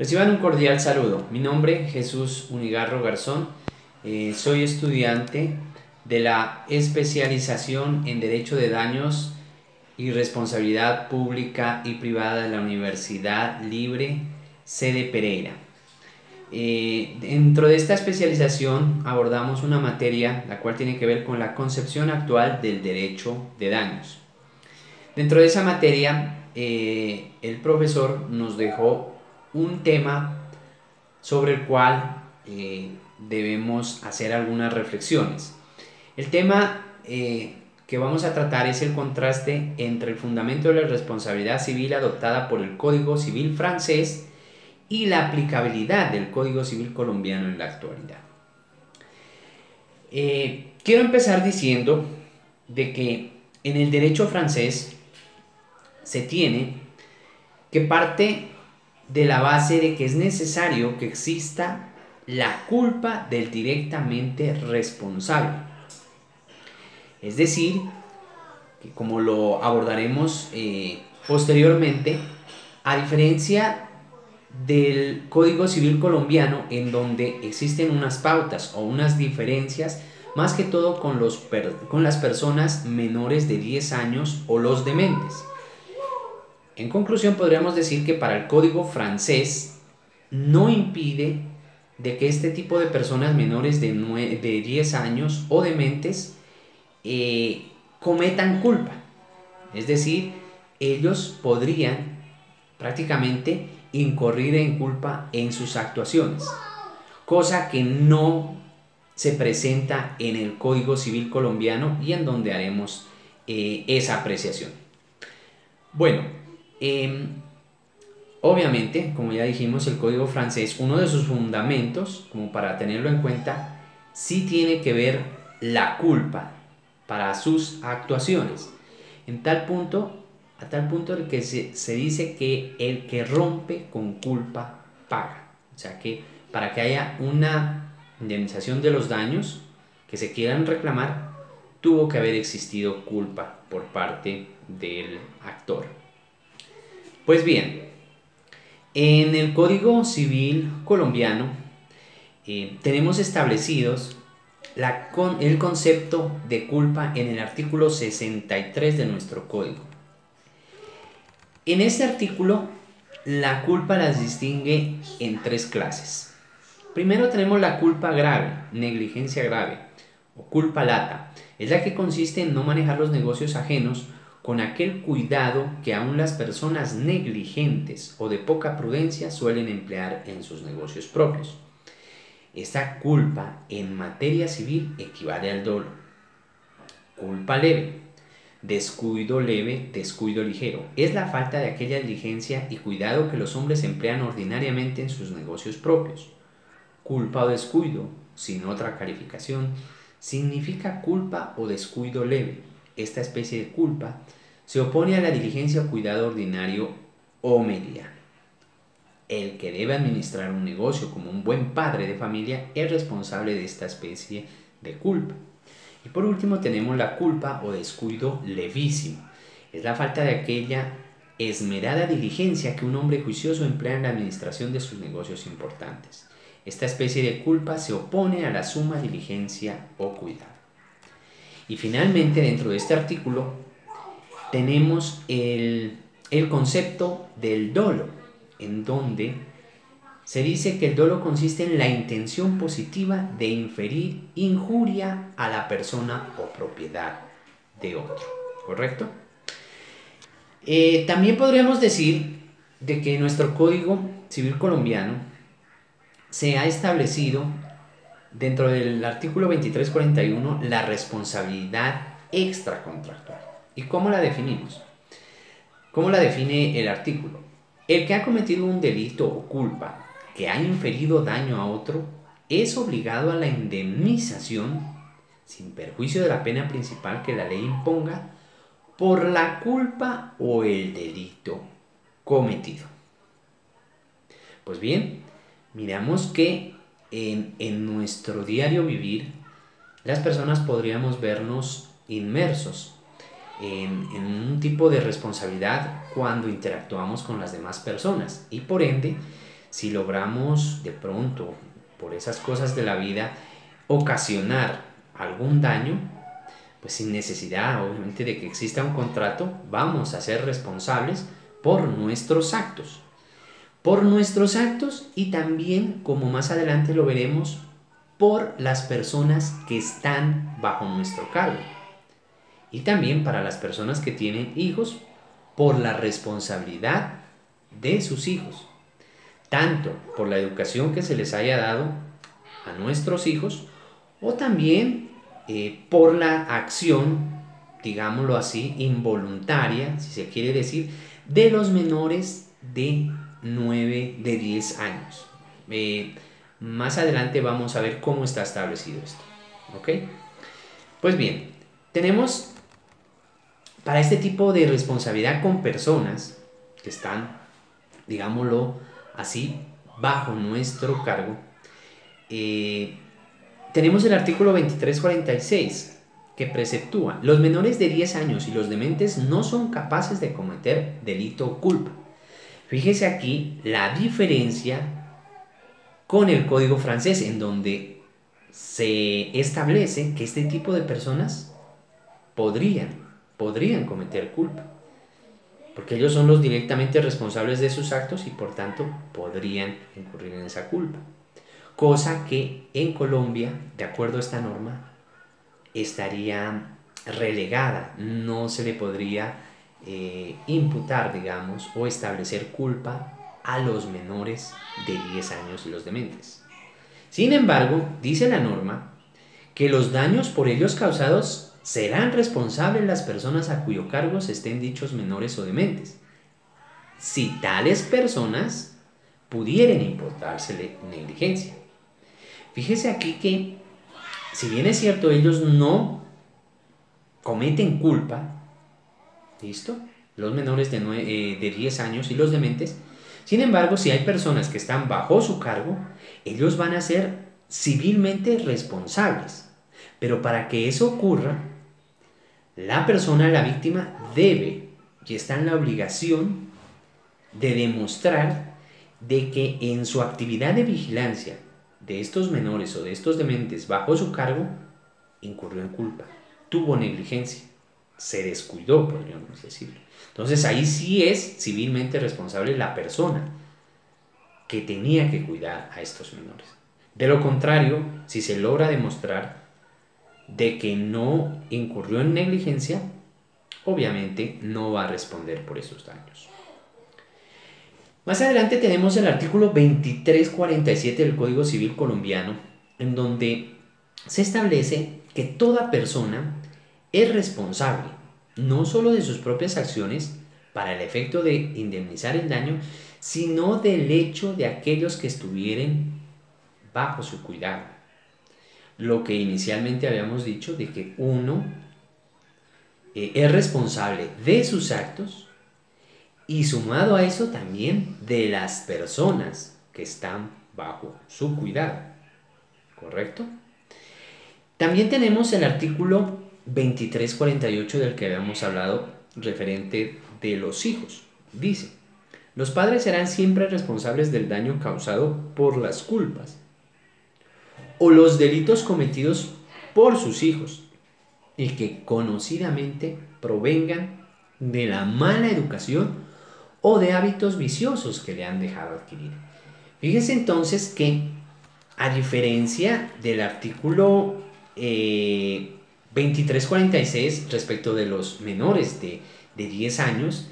Reciban un cordial saludo. Mi nombre es Jesús Unigarro Garzón. Soy estudiante de la especialización en Derecho de Daños y Responsabilidad Pública y Privada de la Universidad Libre Sede Pereira. Dentro de esta especialización abordamos una materia la cual tiene que ver con la concepción actual del derecho de daños. Dentro de esa materia, el profesor nos dejó un tema sobre el cual debemos hacer algunas reflexiones. El tema que vamos a tratar es el contraste entre el fundamento de la responsabilidad civil adoptada por el Código Civil francés y la aplicabilidad del Código Civil colombiano en la actualidad. Quiero empezar diciendo de que en el derecho francés se tiene que parte de la base de que es necesario que exista la culpa del directamente responsable. Es decir, que como lo abordaremos posteriormente, a diferencia del Código Civil colombiano, en donde existen unas pautas o unas diferencias, más que todo con las personas menores de 10 años o los dementes. En conclusión, podríamos decir que para el Código francés no impide de que este tipo de personas menores de 10 años o dementes cometan culpa. Es decir, ellos podrían prácticamente incurrir en culpa en sus actuaciones, cosa que no se presenta en el Código Civil colombiano y en donde haremos esa apreciación. Bueno, obviamente, como ya dijimos, el Código francés, uno de sus fundamentos, como para tenerlo en cuenta, sí tiene que ver la culpa para sus actuaciones. A tal punto en que se dice que el que rompe con culpa paga. O sea que para que haya una indemnización de los daños que se quieran reclamar, tuvo que haber existido culpa por parte del actor. Pues bien, en el Código Civil colombiano tenemos establecidos el concepto de culpa en el artículo 63 de nuestro código. En este artículo, la culpa las distingue en tres clases. Primero tenemos la culpa grave, negligencia grave o culpa lata. Es la que consiste en no manejar los negocios ajenos con aquel cuidado que aún las personas negligentes o de poca prudencia suelen emplear en sus negocios propios. Esta culpa en materia civil equivale al dolo. Culpa leve, descuido leve, descuido ligero. Es la falta de aquella diligencia y cuidado que los hombres emplean ordinariamente en sus negocios propios. Culpa o descuido, sin otra calificación, significa culpa o descuido leve. Esta especie de culpa se opone a la diligencia o cuidado ordinario o mediano. El que debe administrar un negocio como un buen padre de familia es responsable de esta especie de culpa. Y por último tenemos la culpa o descuido levísimo. Es la falta de aquella esmerada diligencia que un hombre juicioso emplea en la administración de sus negocios importantes. Esta especie de culpa se opone a la suma diligencia o cuidado. Y finalmente, dentro de este artículo, tenemos el concepto del dolo, en donde se dice que el dolo consiste en la intención positiva de inferir injuria a la persona o propiedad de otro. ¿Correcto? También podríamos decir de que en nuestro Código Civil colombiano se ha establecido dentro del artículo 2341 la responsabilidad extracontractual. ¿Y cómo la definimos? ¿Cómo la define el artículo? El que ha cometido un delito o culpa que ha inferido daño a otro es obligado a la indemnización sin perjuicio de la pena principal que la ley imponga por la culpa o el delito cometido. Pues bien, miramos que en nuestro diario vivir las personas podríamos vernos inmersos en un tipo de responsabilidad cuando interactuamos con las demás personas y por ende si logramos de pronto, por esas cosas de la vida, ocasionar algún daño, pues sin necesidad obviamente de que exista un contrato, vamos a ser responsables por nuestros actos. Por nuestros actos y también, como más adelante lo veremos, por las personas que están bajo nuestro cargo. Y también para las personas que tienen hijos, por la responsabilidad de sus hijos. Tanto por la educación que se les haya dado a nuestros hijos, o también por la acción, digámoslo así, involuntaria, si se quiere decir, de los menores de 10 años. Más adelante vamos a ver cómo está establecido esto. ¿Ok? Pues bien, tenemos para este tipo de responsabilidad con personas que están, digámoslo así, bajo nuestro cargo, tenemos el artículo 2346 que preceptúa: los menores de 10 años y los dementes no son capaces de cometer delito o culpa. Fíjese aquí la diferencia con el Código francés, en donde se establece que este tipo de personas podrían cometer culpa, porque ellos son los directamente responsables de sus actos y por tanto podrían incurrir en esa culpa. Cosa que en Colombia, de acuerdo a esta norma, estaría relegada, no se le podría imputar, digamos, o establecer culpa a los menores de 10 años y los dementes. Sin embargo, dice la norma que los daños por ellos causados serán responsables las personas a cuyo cargo estén dichos menores o dementes, si tales personas pudieran imputársele negligencia. Fíjese aquí que, si bien es cierto, ellos no cometen culpa, ¿listo?, los menores de 10 años y los dementes, sin embargo, si hay personas que están bajo su cargo, ellos van a ser civilmente responsables. Pero para que eso ocurra, la persona, la víctima, debe y está en la obligación de demostrar de que en su actividad de vigilancia de estos menores o de estos dementes bajo su cargo, incurrió en culpa, tuvo negligencia, se descuidó, podríamos decirlo. Entonces ahí sí es civilmente responsable la persona que tenía que cuidar a estos menores. De lo contrario, si se logra demostrar de que no incurrió en negligencia, obviamente no va a responder por esos daños. Más adelante tenemos el artículo 2347 del Código Civil colombiano, en donde se establece que toda persona es responsable no solo de sus propias acciones para el efecto de indemnizar el daño, sino del hecho de aquellos que estuvieran bajo su cuidado. Lo que inicialmente habíamos dicho de que uno es responsable de sus actos y sumado a eso también de las personas que están bajo su cuidado. ¿Correcto? También tenemos el artículo 2348 del que habíamos hablado, referente de los hijos. Dice: los padres serán siempre responsables del daño causado por las culpas o los delitos cometidos por sus hijos y que conocidamente provengan de la mala educación o de hábitos viciosos que le han dejado adquirir. Fíjese entonces que, a diferencia del artículo 2346 respecto de los menores de 10 años,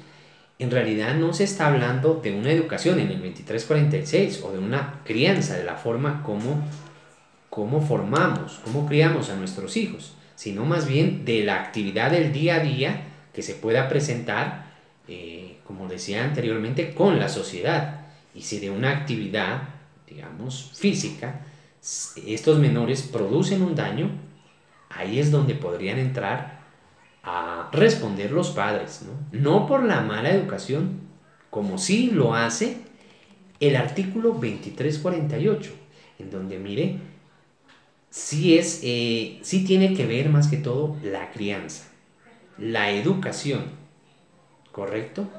en realidad no se está hablando de una educación en el 2346 o de una crianza, de la forma como formamos, cómo criamos a nuestros hijos, sino más bien de la actividad del día a día que se pueda presentar, como decía anteriormente, con la sociedad. Y si de una actividad, digamos, física, estos menores producen un daño, ahí es donde podrían entrar a responder los padres, no por la mala educación, como sí lo hace el artículo 2348, en donde, mire, sí tiene que ver más que todo la crianza, la educación, ¿correcto?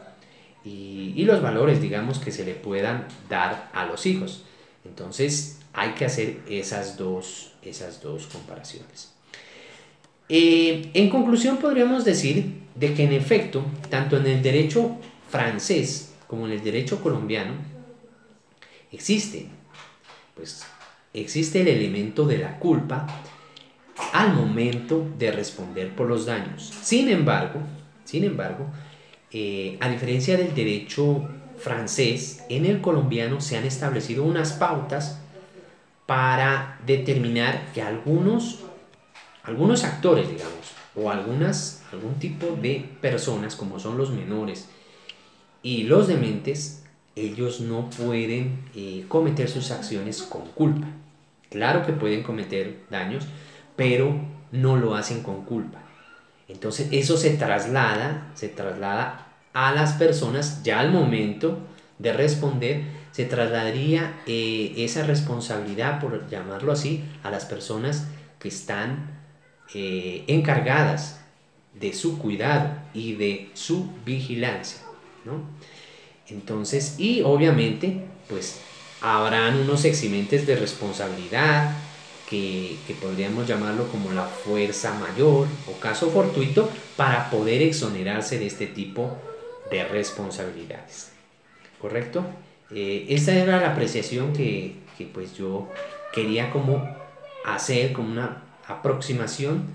y los valores, digamos, que se le puedan dar a los hijos. Entonces hay que hacer esas dos comparaciones. En conclusión, podríamos decir de que en efecto, tanto en el derecho francés como en el derecho colombiano, existe el elemento de la culpa al momento de responder por los daños. Sin embargo, a diferencia del derecho francés, en el colombiano se han establecido unas pautas para determinar que algunos actores, digamos, o algún tipo de personas, como son los menores y los dementes, ellos no pueden cometer sus acciones con culpa. Claro que pueden cometer daños, pero no lo hacen con culpa. Entonces eso se traslada a las personas ya al momento de responder. Se trasladaría esa responsabilidad, por llamarlo así, a las personas que están encargadas de su cuidado y de su vigilancia, ¿no? Entonces, y obviamente, pues habrán unos eximentes de responsabilidad que podríamos llamarlo como la fuerza mayor o caso fortuito para poder exonerarse de este tipo de responsabilidades. ¿Correcto? Esta era la apreciación que pues yo quería como hacer como una aproximación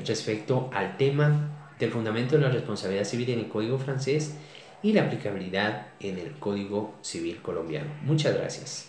respecto al tema del fundamento de la responsabilidad civil en el Código francés y la aplicabilidad en el Código Civil colombiano. Muchas gracias.